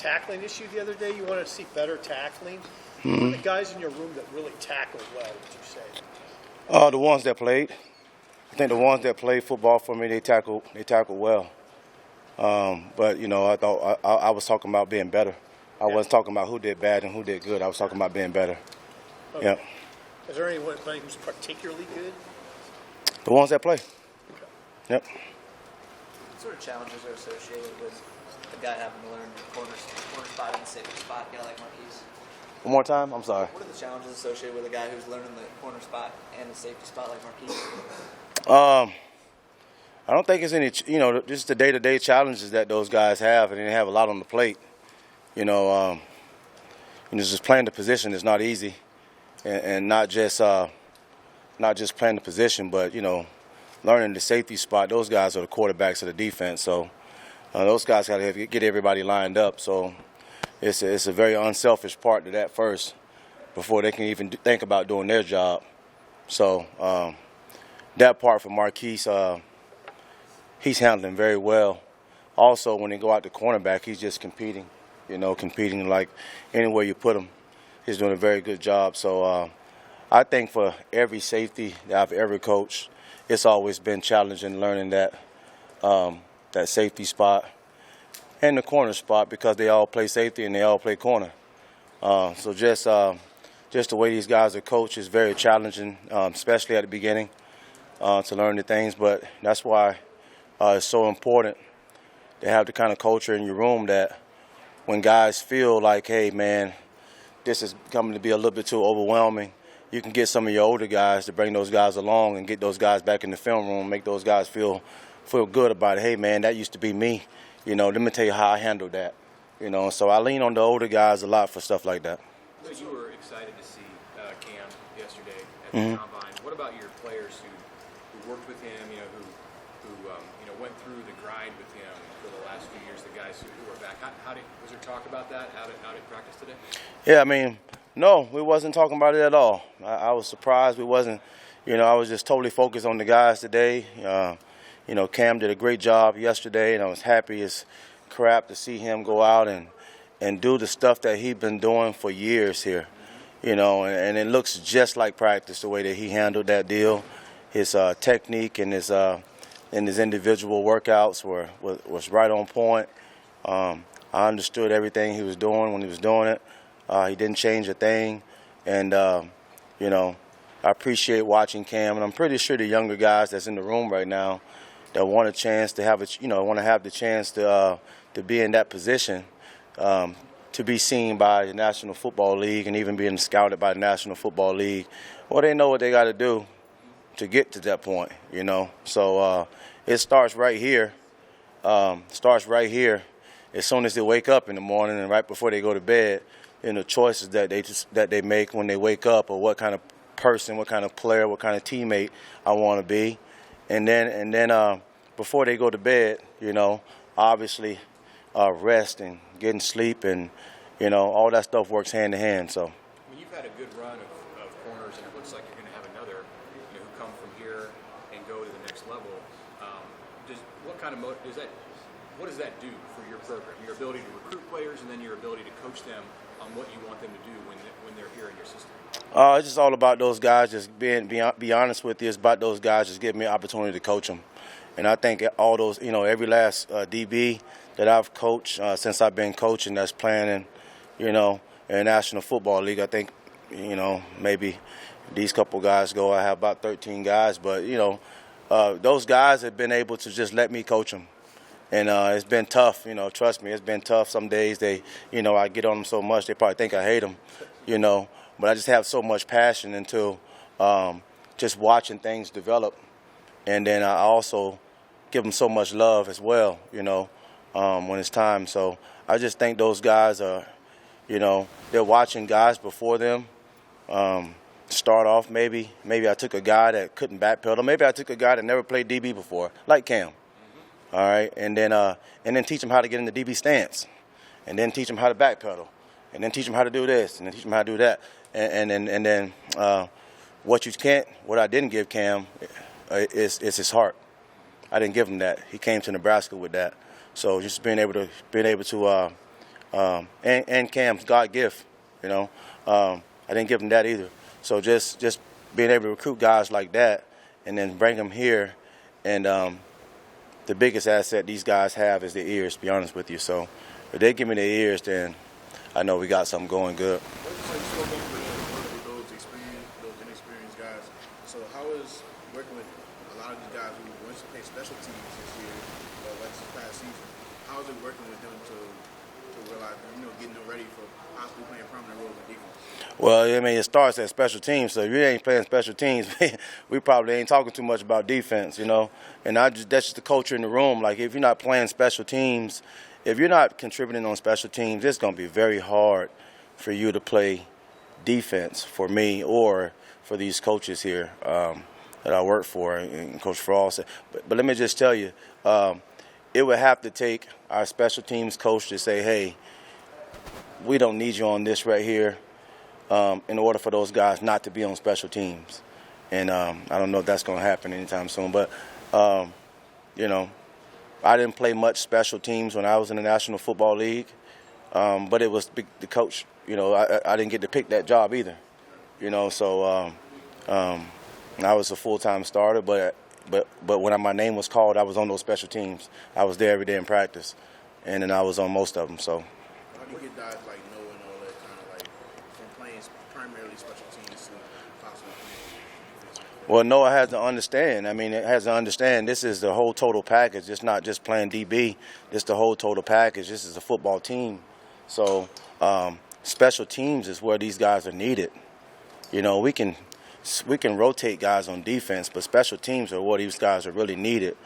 tackling issue the other day. You wanted to see better tackling. Who are the guys in your room that really tackle well, would you say? The ones that played. I think the ones that played football for me, they tackled well. But I thought I was talking about being better. I wasn't talking about who did bad and who did good. I was talking about being better. Okay. Yeah. Is there anyone who's particularly good? The ones that play. Okay. Yep. What sort of challenges are associated with a guy having to learn the corner spot and the safety spot, a guy like Marquise? One more time? I'm sorry. What are the challenges associated with a guy who's learning the corner spot and the safety spot like Marquise? I don't think it's any, just the day-to-day challenges that those guys have, and they have a lot on the plate. Just playing the position is not easy, and not just playing the position, but learning the safety spot. Those guys are the quarterbacks of the defense, so those guys got to get everybody lined up. So it's a very unselfish part to that first, before they can even think about doing their job. So that part for Marquise, he's handling very well. Also, when they go out to cornerback, he's just competing like anywhere you put him. He's doing a very good job. So I think for every safety that I've ever coached, it's always been challenging learning that safety spot and the corner spot, because they all play safety and they all play corner. So just the way these guys are coached is very challenging, especially at the beginning, to learn the things. But that's why it's so important to have the kind of culture in your room that when guys feel like, hey, man, this is coming to be a little bit too overwhelming, you can get some of your older guys to bring those guys along and get those guys back in the film room, make those guys feel good about it. Hey, man, that used to be me. Let me tell you how I handled that. So I lean on the older guys a lot for stuff like that. So you were excited to see Cam yesterday at the Combine. What about your players who worked with him, who went through the grind with him for the last few years, the guys who were back? Was there talk about that out at practice today? Yeah, no, we wasn't talking about it at all. I was surprised we wasn't. I was just totally focused on the guys today. Cam did a great job yesterday, and I was happy as crap to see him go out and do the stuff that he's been doing for years here. And it looks just like practice, the way that he handled that deal. His technique and his individual workouts was right on point. I understood everything he was doing when he was doing it. He didn't change a thing, and I appreciate watching Cam. And I'm pretty sure the younger guys that's in the room right now that want a chance to have want to have the chance to be in that position, to be seen by the National Football League and even being scouted by the National Football League. Well, they know what they got to do to get to that point, So it starts right here. As soon as they wake up in the morning and right before they go to bed, the choices that they make when they wake up, or what kind of person, what kind of player, what kind of teammate I want to be, and then before they go to bed, obviously rest and getting sleep, and all that stuff works hand in hand. So. You've had a good run of corners, and it looks like you're going to have another, who come from here and go to the next level. What does that do for your program? Your ability to recruit players, and then your ability to coach them on what you want them to do when they're here in your system? It's just all about those guys. Just be honest with you. It's about those guys just giving me an opportunity to coach them. And I think all those, every last DB that I've coached since I've been coaching that's playing in the National Football League, I think, maybe these couple guys go, I have about 13 guys. But, those guys have been able to just let me coach them. And it's been tough, trust me, it's been tough. Some days I get on them so much, they probably think I hate them, But I just have so much passion into just watching things develop. And then I also give them so much love as well, when it's time. So I just think those guys are, they're watching guys before them start off. Maybe I took a guy that couldn't backpedal. Maybe I took a guy that never played DB before, like Cam. All right, and then teach them how to get in the DB stance, and then teach them how to backpedal, and then teach them how to do this, and then teach them how to do that, and then what I didn't give Cam is his heart. I didn't give him that. He came to Nebraska with that. So just being able to and Cam's God gift. You know, I didn't give him that either. So just being able to recruit guys like that and then bring them here, and the biggest asset these guys have is their ears. To be honest with you, so if they give me their ears, then I know we got something going good. Those inexperienced guys. So how is working with a lot of these guys who went to play special teams this year, like this past season? How is it working with them to realize, getting them ready for possibly playing prominent roles in defense? Well, I mean, it starts at special teams. So if you ain't playing special teams, we probably ain't talking too much about defense, you know. And that's just the culture in the room. Like, if you're not playing special teams, if you're not contributing on special teams, it's going to be very hard for you to play defense for me or for these coaches here that I work for, and Coach Frost. But let me just tell you, it would have to take our special teams coach to say, hey, we don't need you on this right here, in order for those guys not to be on special teams. And I don't know if that's going to happen anytime soon. But, you know, I didn't play much special teams when I was in the National Football League. But it was the coach. You know, I didn't get to pick that job either. You know, so I was a full-time starter. But when my name was called, I was on those special teams. I was there every day in practice. And then I was on most of them, so. How do you get guys like Noah and all that kind of like from playing primarily special teams to possibly playing defense? Well, Noah has to understand. I mean, it has to understand this is the whole total package. It's not just playing DB. It's the whole total package. This is a football team. So special teams is where these guys are needed. You know, we can rotate guys on defense, but special teams are where these guys are really needed.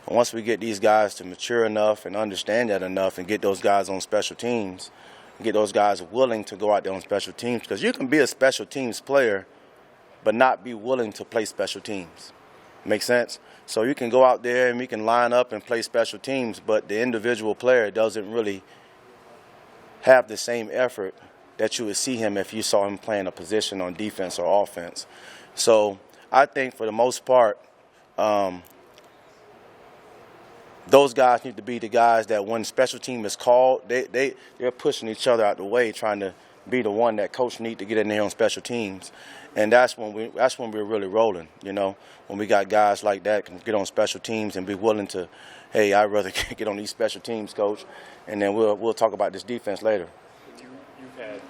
And once we get these guys to mature enough and understand that enough and get those guys on special teams, and get those guys willing to go out there on special teams, because you can be a special teams player but not be willing to play special teams. Make sense? So you can go out there and we can line up and play special teams, but the individual player doesn't really have the same effort that you would see him if you saw him playing a position on defense or offense. So I think for the most part, those guys need to be the guys that when special team is called, they're pushing each other out the way, trying to be the one that coach need to get in there on special teams. And that's when we're really rolling, you know, when we got guys like that can get on special teams and be willing to, hey, I'd rather get on these special teams, coach, and then we'll talk about this defense later. You've had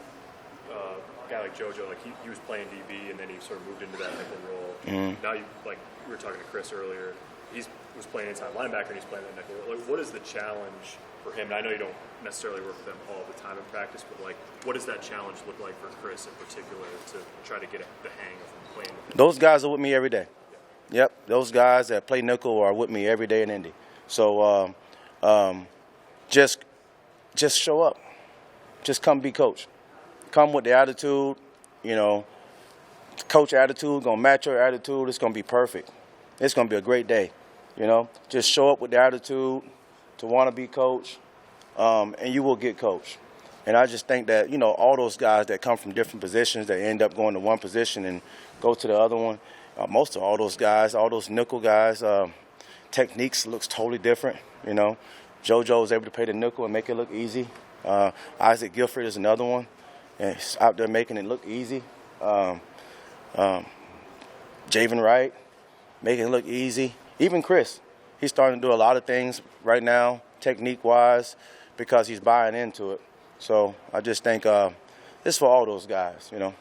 a guy like JoJo, like he was playing DB and then he sort of moved into that nickel role. Mm-hmm. Now, like we were talking to Chris earlier, he was playing inside linebacker and he's playing that nickel role. Like, what is the challenge for him? And I know you don't necessarily work with them all the time in practice, but like, what does that challenge look like for Chris in particular to try to get the hang of playing with him? Those guys are with me every day. Yep, those guys that play nickel are with me every day in Indy. So just show up. Just come be coach. Come with the attitude, you know. Coach attitude gonna match your attitude. It's gonna be perfect. It's gonna be a great day, you know. Just show up with the attitude to want to be coach, and you will get coached. And I just think that, you know, all those guys that come from different positions, that end up going to one position and go to the other one, most of all those guys, all those nickel guys, techniques looks totally different, you know. JoJo is able to play the nickel and make it look easy. Isaac Gilford is another one, and he's out there making it look easy. Javen Wright, making it look easy. Even Chris, he's starting to do a lot of things right now, technique-wise, because he's buying into it. So I just think it's for all those guys, you know.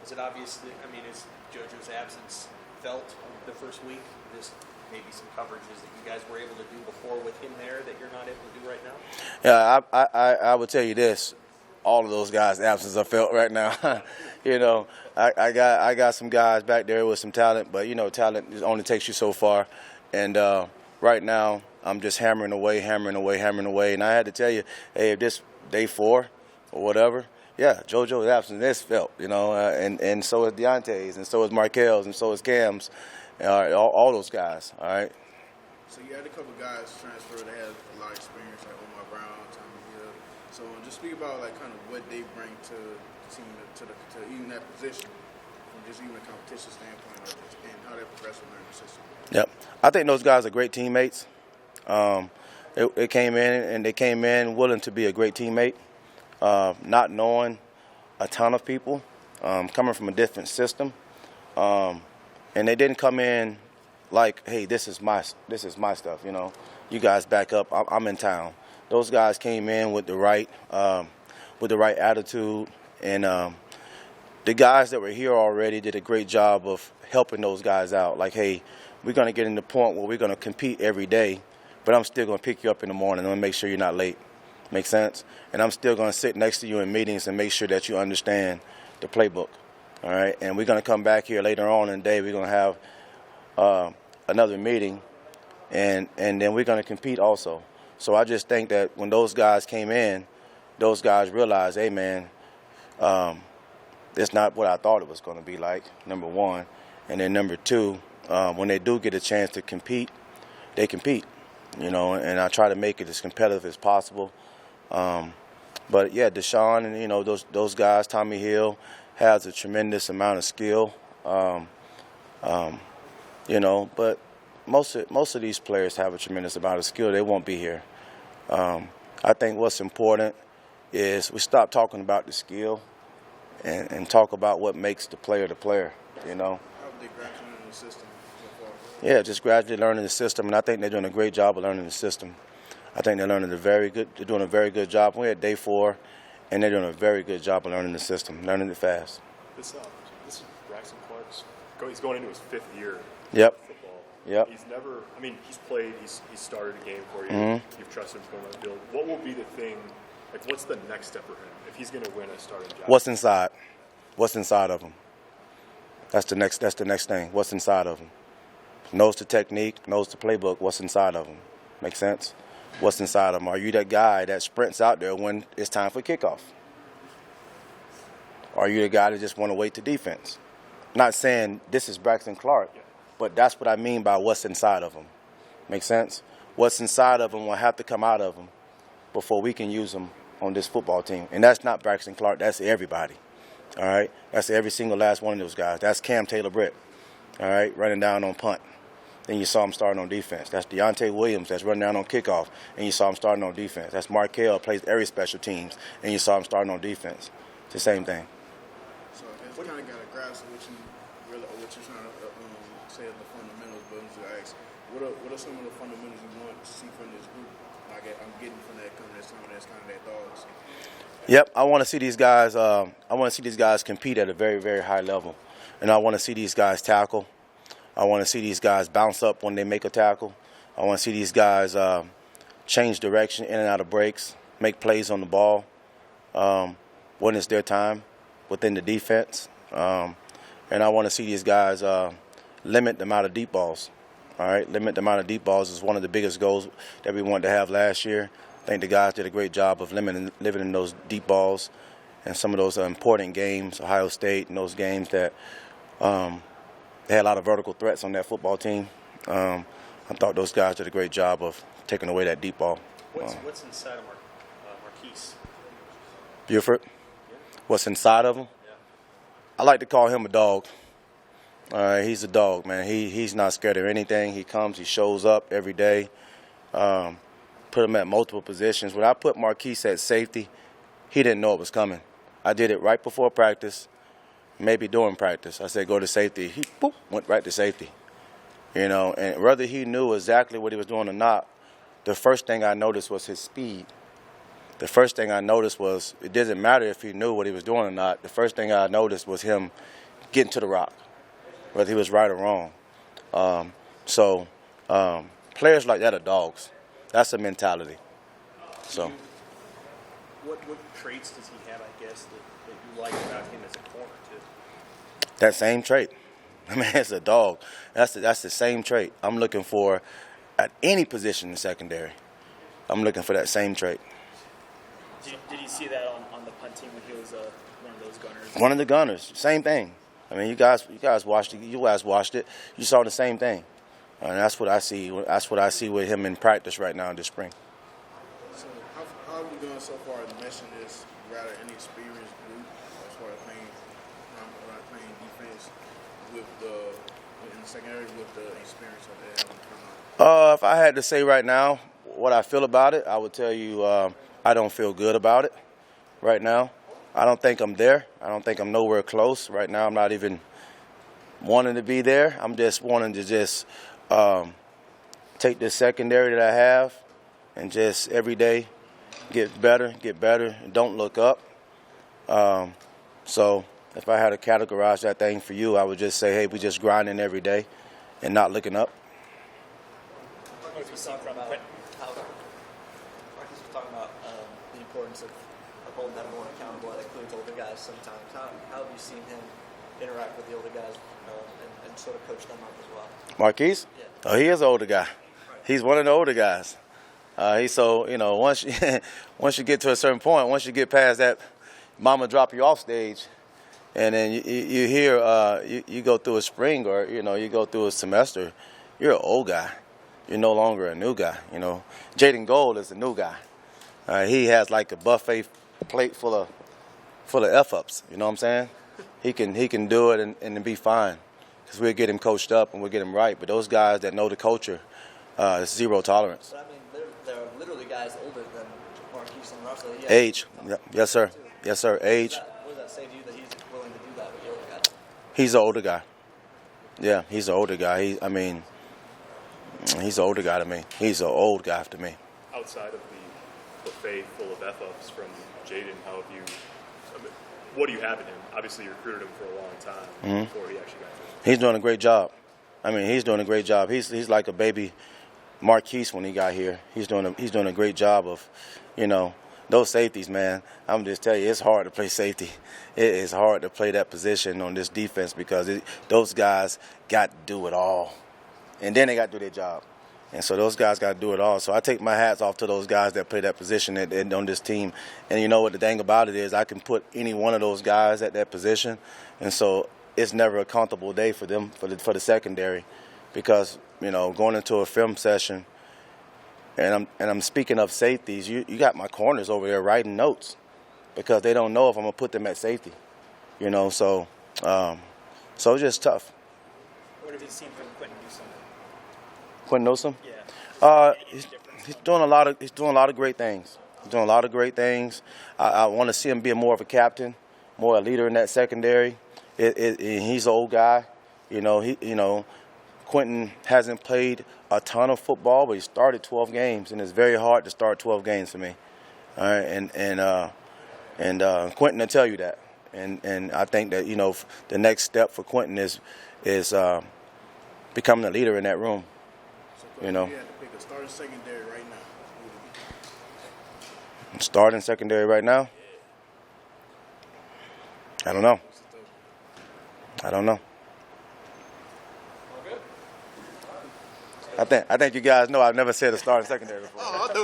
Is it obviously, I mean, is JoJo's absence felt the first week? Just maybe some coverages that you guys were able to do before with him there that you're not able to do right now? Yeah, I would tell you this. All of those guys' absences are felt right now. You know, I got some guys back there with some talent, but, you know, talent only takes you so far. And right now I'm just hammering away. And I had to tell you, hey, if this day 4 or whatever, yeah, JoJo's absence is felt, you know, and so is Deontay's, and so is Markel's, and so is Cam's, all those guys, all right? So you had a couple guys transfer that had a lot of experience, like Omar Brown, Tommy Hill. So just speak about like kind of what they bring to the team, to even that position, from just even a competition standpoint, or just and how they progress with learning the system. Yep, I think those guys are great teammates. It came in, and they came in willing to be a great teammate, not knowing a ton of people, coming from a different system, and they didn't come in like, hey, this is my stuff. You know, you guys back up. I'm in town. Those guys came in with the right attitude, and the guys that were here already did a great job of helping those guys out. Like, hey, we're going to get in the point where we're going to compete every day, but I'm still going to pick you up in the morning and make sure you're not late. Make sense? And I'm still going to sit next to you in meetings and make sure that you understand the playbook. All right? And we're going to come back here later on in the day. We're going to have another meeting, and then we're going to compete also. So I just think that when those guys came in, those guys realized, hey, man, it's not what I thought it was going to be like, number one. And then number two, when they do get a chance to compete, they compete, you know, and I try to make it as competitive as possible. But, yeah, Deshaun and, you know, those guys, Tommy Hill, has a tremendous amount of skill, you know, but most of these players have a tremendous amount of skill. They won't be here. I think what's important is we stop talking about the skill and talk about what makes the player, you know. How have they gradually learned the system so far? Yeah, just gradually learning the system, and I think they're doing a great job of learning the system. I think they're doing a very good job. We're at day 4, and they're doing a very good job of learning the system, learning it fast. This is Braxton Clark's. He's going into his 5th year. Yep. Of football. Yep. He's never. I mean, he's played. He's started a game for you. Mm-hmm. You've trusted him to go on the field. What will be the thing? Like, what's the next step for him if he's going to win a starting job? What's inside? What's inside of him? That's the next thing. What's inside of him? Knows the technique, knows the playbook. What's inside of him? Make sense? What's inside of him? Are you that guy that sprints out there when it's time for kickoff? Are you the guy that just want to wait to defense? Not saying this is Braxton Clark, but that's what I mean by what's inside of him. Make sense? What's inside of him will have to come out of him before we can use him on this football team. And that's not Braxton Clark. That's everybody. All right? That's every single last one of those guys. That's Cam Taylor-Britt, all right, running down on punt. Then you saw him starting on defense. That's Deontay Williams that's running down on kickoff, and you saw him starting on defense. That's Markell, plays every special teams, and you saw him starting on defense. It's the same thing. So I guess kind of got a grasp of what you're trying to say of the fundamentals, but I'm just ask, what are some of the fundamentals you want to see from this group? I'm getting from that coming as some of that's kind of their dogs. Yep, I want to see these guys. I want to see these guys compete at a very, very high level, and I want to see these guys tackle. I want to see these guys bounce up when they make a tackle. I want to see these guys change direction in and out of breaks, make plays on the ball when it's their time within the defense. And I want to see these guys limit the amount of deep balls. All right, limit the amount of deep balls is one of the biggest goals that we wanted to have last year. I think the guys did a great job of limiting those deep balls and some of those important games, Ohio State, and those games that they had a lot of vertical threats on that football team. I thought those guys did a great job of taking away that deep ball. What's inside of Marquise? Buford? Yeah. What's inside of him? Yeah. I like to call him a dog. He's a dog, man. He's not scared of anything. He comes, he shows up every day. Put him at multiple positions. When I put Marquise at safety, he didn't know it was coming. I did it right before practice, maybe during practice. I said, go to safety. He went right to safety. You know, and whether he knew exactly what he was doing or not, the first thing I noticed was his speed. The first thing I noticed was it doesn't matter if he knew what he was doing or not. The first thing I noticed was him getting to the rock, whether he was right or wrong. Players like that are dogs. That's a mentality. So, what traits does he have, I guess, that you like about him as a corner, too? that same trait. I mean, it's a dog. That's the same trait I'm looking for at any position in secondary. I'm looking for that same trait. Did you see that on the punt team when he was one of those gunners? One of the gunners, same thing. I mean, you guys watched it. You guys watched it. You saw the same thing. And that's what I see. That's what I see with him in practice right now this spring. So how are we doing so far in meshing this rather inexperienced group as far as playing defense in the secondary with the experience of the If I had to say right now, what I feel about it, I would tell you I don't feel good about it right now. I don't think I'm there. I don't think I'm nowhere close. Right now I'm not even wanting to be there. I'm just wanting to just take this secondary that I have and just every day get better, and don't look up. So if I had to categorize that thing for you, I would just say, hey, we just grinding every day and not looking up. Marcus was talking about the importance of holding everyone accountable. That includes older guys sometimes. How have you seen him interact with the older guys and sort of coach them up as well? Marquise? Yeah. Oh, he is an older guy. He's one of the older guys. Once you get to a certain point, once you get past that mama drop you off stage, and then you hear you go through a spring or you go through a semester, you're an old guy. You're no longer a new guy. Jaden Gold is a new guy. He has like a buffet plate full of F-ups. You know what I'm saying? He can do it and be fine because we'll get him coached up and we'll get him right. But those guys that know the culture, it's zero tolerance. But I mean, there are literally guys older than Marquise and Russell. Yeah. Age. Yes, sir. Yes, sir. Age. What does that say to you that he's willing to do that with the older guys? He's an older guy. Yeah, he's an older guy. He's an older guy to me. He's an old guy to me. Outside of the buffet full of F-ups from Jaden, what do you have in him? Obviously, you recruited him for a long time before he actually got there. He's doing a great job. He's doing a great job. He's like a baby Marquise when he got here. He's doing a great job of, those safeties, man. I'm just telling you, it's hard to play safety. It is hard to play that position on this defense because those guys got to do it all. And then they got to do their job. And so those guys got to do it all. So I take my hats off to those guys that play that position on this team. And you know what the thing about it is, I can put any one of those guys at that position. And so it's never a comfortable day for them, for the secondary. Because, going into a film session, and I'm speaking of safeties, you got my corners over there writing notes because they don't know if I'm going to put them at safety. So it's just tough. What have you seen from Quentin Newsom? Quentin Newsom? Yeah. He's doing a lot of great things. He's doing a lot of great things. I want to see him be more of a captain, more a leader in that secondary. He's an old guy. Quentin hasn't played a ton of football, but he started 12 games, and it's very hard to start 12 games for me. All right, and Quentin will tell you that. And I think that the next step for Quentin is becoming a leader in that room. So you had to pick a starting secondary right now. Starting secondary right now? I don't know. I think you guys know I've never said a starting secondary before. Oh, I know